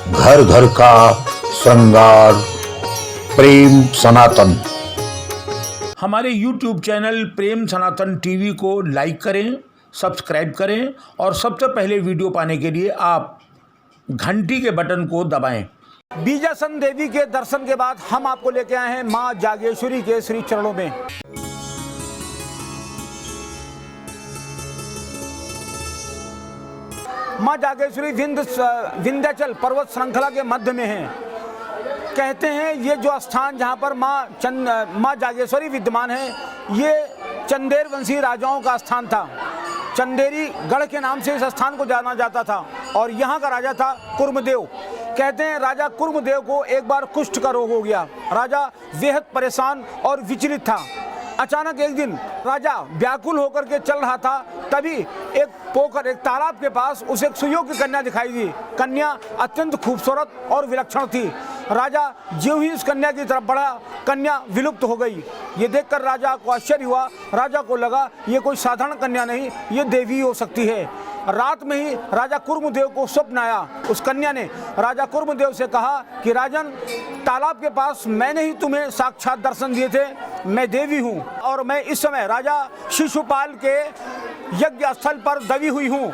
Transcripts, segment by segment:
घर घर का श्रृंगार, प्रेम सनातन। हमारे YouTube चैनल प्रेम सनातन टीवी को लाइक करें, सब्सक्राइब करें और सबसे पहले वीडियो पाने के लिए आप घंटी के बटन को दबाएं। बीजासन देवी के दर्शन के बाद हम आपको लेके आए हैं मां जागेश्वरी के श्री चरणों में। मां जागेश्वरी विंध्याचल पर्वत श्रृंखला के मध्य में है। कहते हैं ये जो स्थान जहां पर मां जागेश्वरी विद्यमान है, ये चंदेर वंशी राजाओं का स्थान था। चंदेरी गढ़ के नाम से इस स्थान को जाना जाता था और यहाँ का राजा था कुर्मदेव। कहते हैं राजा कुर्मदेव को एक बार कुष्ठ का रोग हो गया। राजा बेहद परेशान और विचलित था। अचानक एक दिन राजा व्याकुल होकर के चल रहा था, तभी एक तालाब के पास उसे एक सुयोग्य कन्या दिखाई दी। कन्या अत्यंत खूबसूरत और विलक्षण थी। राजा ज्यों ही उस कन्या की तरफ बढ़ा, कन्या विलुप्त हो गई। ये देखकर राजा को आश्चर्य हुआ। राजा को लगा ये कोई साधारण कन्या नहीं, ये देवी हो सकती है। रात में ही राजा कुर्मदेव को स्वप्न आया। उस कन्या ने राजा कुर्मदेव से कहा कि राजन, तालाब के पास मैंने ही तुम्हें साक्षात दर्शन दिए थे। मैं देवी हूँ और मैं इस समय राजा शिशुपाल के यज्ञ स्थल पर दबी हुई हूँ।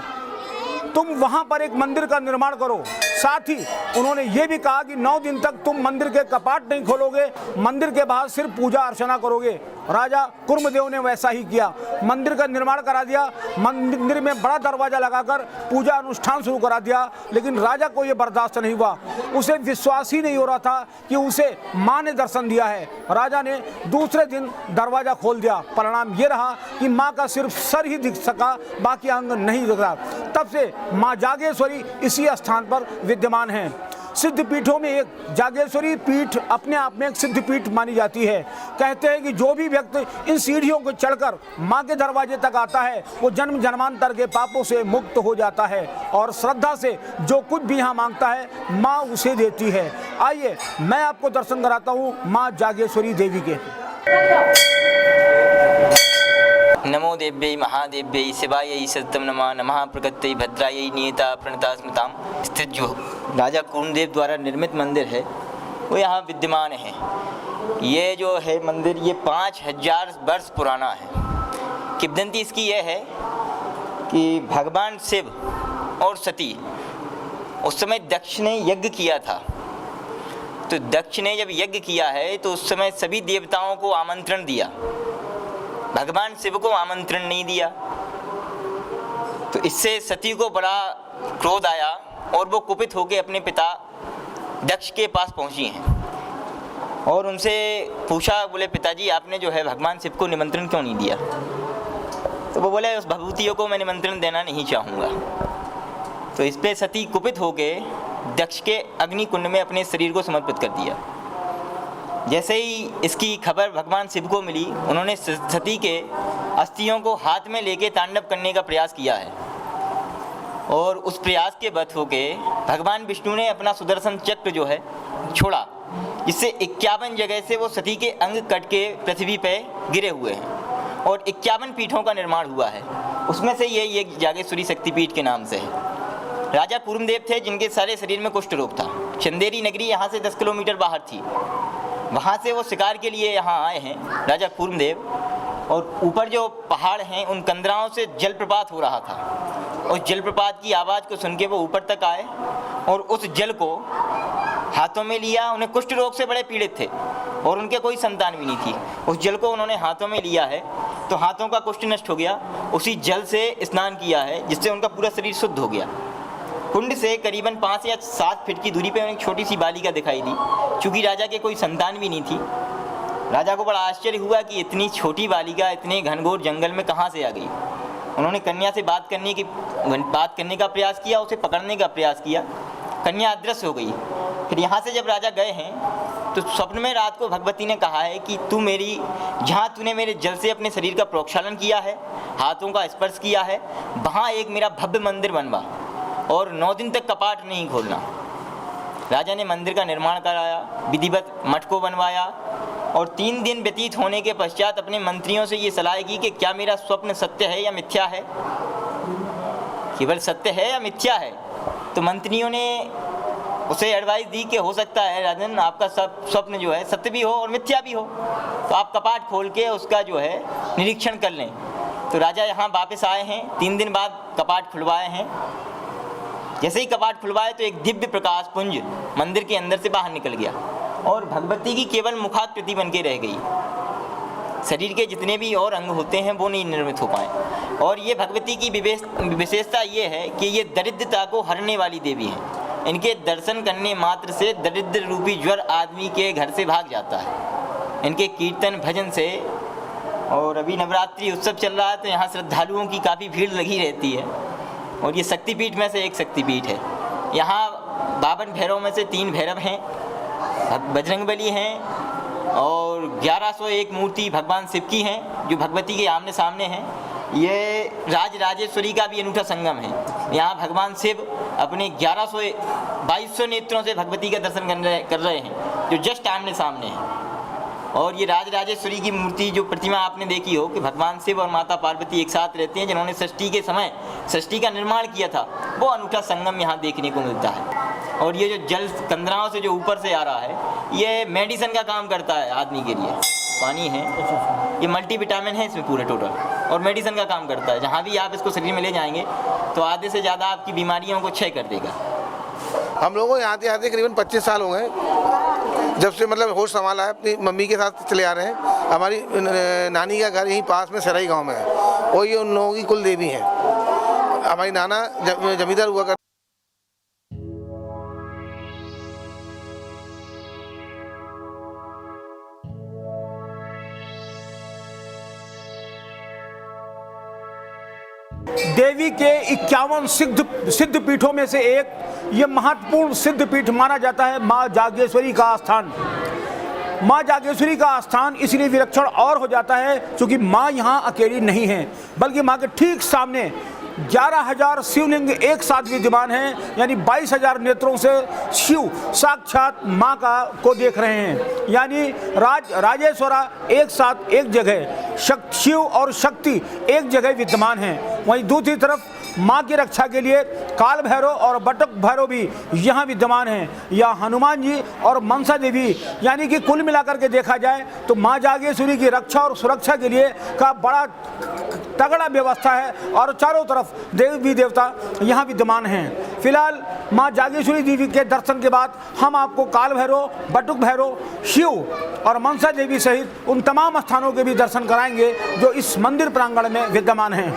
तुम वहाँ पर एक मंदिर का निर्माण करो। साथ ही उन्होंने ये भी कहा कि 9 दिन तक तुम मंदिर के कपाट नहीं खोलोगे, मंदिर के बाहर सिर्फ पूजा अर्चना करोगे। राजा कुर्मदेव ने वैसा ही किया, मंदिर का निर्माण करा दिया। मंदिर में बड़ा दरवाजा लगाकर पूजा अनुष्ठान शुरू करा दिया। लेकिन राजा को यह बर्दाश्त नहीं हुआ। उसे विश्वास ही नहीं हो रहा था कि उसे माँ ने दर्शन दिया है। राजा ने दूसरे दिन दरवाजा खोल दिया। परिणाम ये रहा कि माँ का सिर्फ सर ही दिख सका, बाकी अंग नहीं दिख रहा। तब से माँ जागेश्वरी इसी स्थान पर विद्यमान है। सिद्ध पीठों में एक जागेश्वरी पीठ अपने आप में एक सिद्ध पीठ मानी जाती है। कहते हैं कि जो भी व्यक्ति इन सीढ़ियों को चढ़कर माँ के दरवाजे तक आता है, वो जन्म जन्मांतर के पापों से मुक्त हो जाता है और श्रद्धा से जो कुछ भी यहाँ मांगता है माँ उसे देती है। आइए मैं आपको दर्शन कराता हूँ माँ जागेश्वरी देवी के। नमो देव्यै महादेव्यै शिवायै सततं नमः। नमः प्रकृत्यै भद्रायै नियता प्रणता स्मृतां। स्थित जो राजा कुर्मदेव द्वारा निर्मित मंदिर है वो यहाँ विद्यमान है। ये जो है मंदिर ये 5000 वर्ष पुराना है। किंवदंती इसकी यह है कि भगवान शिव और सती उस समय दक्ष ने यज्ञ किया था। तो दक्ष ने जब यज्ञ किया है तो उस समय सभी देवताओं को आमंत्रण दिया, भगवान शिव को आमंत्रण नहीं दिया। तो इससे सती को बड़ा क्रोध आया और वो कुपित होकर अपने पिता दक्ष के पास पहुंची हैं और उनसे पूछा, बोले पिताजी आपने जो है भगवान शिव को निमंत्रण क्यों नहीं दिया? तो वो बोले उस भभूतियों को मैं निमंत्रण देना नहीं चाहूँगा। तो इस पे सती कुपित होकर दक्ष के अग्नि कुंड में अपने शरीर को समर्पित कर दिया। जैसे ही इसकी खबर भगवान शिव को मिली, उन्होंने सती के अस्थियों को हाथ में लेके तांडव करने का प्रयास किया है और उस प्रयास के बत होके भगवान विष्णु ने अपना सुदर्शन चक्र जो है छोड़ा, जिससे 51 जगह से वो सती के अंग कट के पृथ्वी पे गिरे हुए हैं और 51 पीठों का निर्माण हुआ है। उसमें से ये जागेश्वरी शक्तिपीठ के नाम से है। राजा कुर्मदेव थे जिनके सारे शरीर में कुष्ठ रोग था। चंदेरी नगरी यहाँ से 10 किलोमीटर बाहर थी। वहाँ से वो शिकार के लिए यहाँ आए हैं राजा कुर्मदेव, और ऊपर जो पहाड़ हैं उन कंदराओं से जलप्रपात हो रहा था। उस जलप्रपात की आवाज़ को सुन के वो ऊपर तक आए और उस जल को हाथों में लिया। उन्हें कुष्ठ रोग से बड़े पीड़ित थे और उनके कोई संतान भी नहीं थी। उस जल को उन्होंने हाथों में लिया है तो हाथों का कुष्ठ नष्ट हो गया। उसी जल से स्नान किया है जिससे उनका पूरा शरीर शुद्ध हो गया। कुंड से करीबन 5 या 7 फीट की दूरी पर एक छोटी सी बालिका दिखाई दी। चूँकि राजा के कोई संतान भी नहीं थी, राजा को बड़ा आश्चर्य हुआ कि इतनी छोटी बालिका इतने घनघोर जंगल में कहाँ से आ गई। उन्होंने कन्या से बात करने का प्रयास किया, उसे पकड़ने का प्रयास किया। कन्या अदृश्य हो गई। फिर यहाँ से जब राजा गए हैं तो स्वप्न में रात को भगवती ने कहा है कि जहाँ तूने मेरे जल से अपने शरीर का प्रोक्षालन किया है, हाथों का स्पर्श किया है, वहाँ एक मेरा भव्य मंदिर बनवा और 9 दिन तक कपाट नहीं खोलना। राजा ने मंदिर का निर्माण कराया, विधिवत मठ को बनवाया और 3 दिन व्यतीत होने के पश्चात अपने मंत्रियों से ये सलाह की कि क्या मेरा स्वप्न सत्य है या मिथ्या है, केवल सत्य है या मिथ्या है। तो मंत्रियों ने उसे एडवाइस दी कि हो सकता है राजन आपका सब स्वप्न जो है सत्य भी हो और मिथ्या भी हो, तो आप कपाट खोल के उसका जो है निरीक्षण कर लें। तो राजा यहाँ वापस आए हैं, 3 दिन बाद कपाट खुलवाए हैं। जैसे ही कपाट खुलवाए तो एक दिव्य प्रकाश पुंज मंदिर के अंदर से बाहर निकल गया और भगवती की केवल मुखाकृति बन के रह गई। शरीर के जितने भी और अंग होते हैं वो नहीं निर्मित हो पाए। और ये भगवती की विशेषता ये है कि ये दरिद्रता को हरने वाली देवी हैं। इनके दर्शन करने मात्र से दरिद्र रूपी ज्वर आदमी के घर से भाग जाता है, इनके कीर्तन भजन से। और अभी नवरात्रि उत्सव चल रहा है तो यहाँ श्रद्धालुओं की काफ़ी भीड़ लगी रहती है और ये शक्तिपीठ में से एक शक्तिपीठ है। यहाँ 52 भैरव में से 3 भैरव हैं, बजरंगबली हैं और 1101 मूर्ति भगवान शिव की हैं जो भगवती के आमने सामने हैं। ये राजराजेश्वरी का भी अनूठा संगम है। यहाँ भगवान शिव अपने 2200 नेत्रों से भगवती का दर्शन कर रहे हैं जो जस्ट आमने सामने हैं। और ये राजराजेश्वरी की मूर्ति जो प्रतिमा आपने देखी हो कि भगवान शिव और माता पार्वती एक साथ रहते हैं, जिन्होंने सृष्टि के समय सृष्टि का निर्माण किया था, वो अनूठा संगम यहाँ देखने को मिलता है। और ये जो जल कंदराओं से जो ऊपर से आ रहा है, ये मेडिसिन का काम करता है आदमी के लिए। पानी है, ये मल्टीविटामिन है इसमें पूरे टोटल, और मेडिसिन का काम करता है। जहाँ भी आप इसको शरीर में ले जाएंगे तो आधे से ज़्यादा आपकी बीमारियों को क्षय कर देगा। हम लोगों को यहाँ आते करीबन 25 साल हो गए, जब से मतलब होश संभाला है। अपनी मम्मी के साथ चले आ रहे हैं। हमारी नानी का घर यहीं पास में सराई गांव में है और ये उन लोगों की कुल देवी है। हमारी नाना जमींदार हुआ कर देवी के 51 सिद्ध पीठों में से एक ये महत्वपूर्ण सिद्ध पीठ माना जाता है माँ जागेश्वरी का स्थान। माँ जागेश्वरी का स्थान इसलिए विलक्षण और हो जाता है क्योंकि माँ यहाँ अकेली नहीं है, बल्कि माँ के ठीक सामने 11,000 शिवलिंग एक साथ विद्यमान हैं, यानी 22,000 नेत्रों से शिव साक्षात माँ को देख रहे हैं। यानी राजेश्वरा एक साथ एक जगह, शिव और शक्ति एक जगह विद्यमान हैं। वहीं दूसरी तरफ माँ की रक्षा के लिए काल भैरव और बटुक भैरव भी यहाँ विद्यमान हैं, या हनुमान जी और मनसा देवी। यानी कि कुल मिलाकर के देखा जाए तो माँ जागेश्वरी की रक्षा और सुरक्षा के लिए का बड़ा तगड़ा व्यवस्था है और चारों तरफ देवी देवता यहाँ विद्यमान हैं। फिलहाल माँ जागेश्वरी देवी के दर्शन के बाद हम आपको काल भैरव, बटुक भैरव, शिव और मनसा देवी सहित उन तमाम स्थानों के भी दर्शन कराएंगे जो इस मंदिर प्रांगण में विद्यमान हैं।